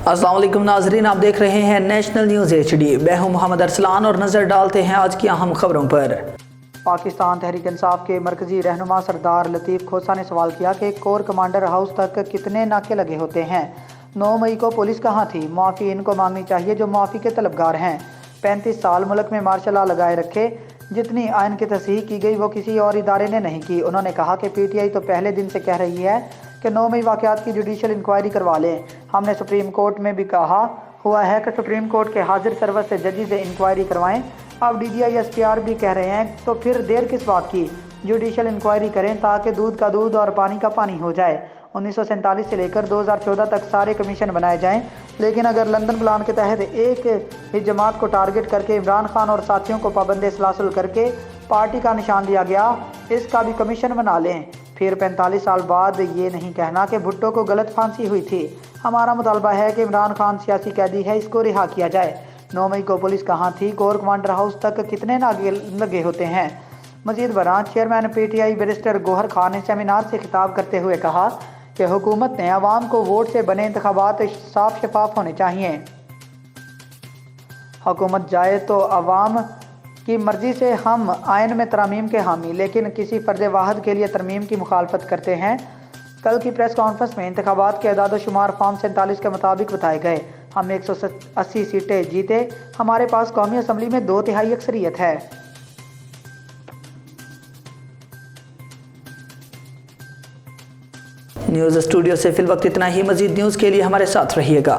अस्सलाम वालेकुम नाजरीन, आप देख रहे हैं नेशनल न्यूज़ HD। मैं हूं मोहम्मद अरसलान और नज़र डालते हैं आज की अहम खबरों पर। पाकिस्तान तहरीक इंसाफ के मरकजी रहनुमा सरदार लतीफ़ खोसा ने सवाल किया कि कोर कमांडर हाउस तक कितने नाके लगे होते हैं। 9 मई को पुलिस कहाँ थी? मुआफ़ी इनको मांगनी चाहिए जो मुआफ़ी के तलबगार हैं। 35 साल मुल्क में मार्शल लॉ लगाए रखे, जितनी आइन की तस्हीह की गई वो किसी और इदारे ने नहीं की। उन्होंने कहा कि PTI तो पहले दिन से कह रही है कि 9 मई वाक़यात की जुडिशल इंक्वायरी करवा लें। हमने सुप्रीम कोर्ट में भी कहा हुआ है कि सुप्रीम कोर्ट के हाजिर सर्वर से जजेस से इंक्वायरी करवाएं। अब DGI SPR भी कह रहे हैं, तो फिर देर किस बात की? जुडिशल इंक्वायरी करें ताकि दूध का दूध और पानी का पानी हो जाए। 1947 से लेकर 2014 तक सारे कमीशन बनाए जाएं, लेकिन अगर लंदन प्लान के तहत एक ही जमात को टारगेट करके इमरान खान और साथियों को पाबंद सलासल करके पार्टी का निशान दिया गया, इसका भी कमीशन बना लें। फिर 45 साल बाद ये नहीं कहना कि भुट्टो को गलत फांसी हुई थी। हमारा मुतालबा है कि इमरान खान सियासी कैदी है, इसको रिहा किया जाए। 9 मई को पुलिस कहाँ थी? कोर कमांडर हाउस तक कितने नाके लगे होते हैं? मजीद बरां chairman PTI barrister Gohar Khan ने सेमिनार से खिताब करते हुए कहा कि हुकूमत ने अवाम को वोट से बने इंतखाबात साफ शफाफ होने चाहिए। हुकूमत जाए तो अवाम की मर्जी से हम आइन में तरमीम के हामी, लेकिन किसी फर्ज वाहद के लिए तरमीम की मुखालफत करते हैं। कल की प्रेस कॉन्फ्रेंस में इंतखाबात के अदाद शुमार फॉर्म 47 के मुताबिक बताए गए। हम 180 सीटें जीते। हमारे पास कौमी असम्बली में 2/3 अक्सरियत है। न्यूज़ स्टूडियो से फिल वक्त इतना ही। मजीद न्यूज़ के लिए हमारे साथ रहिएगा।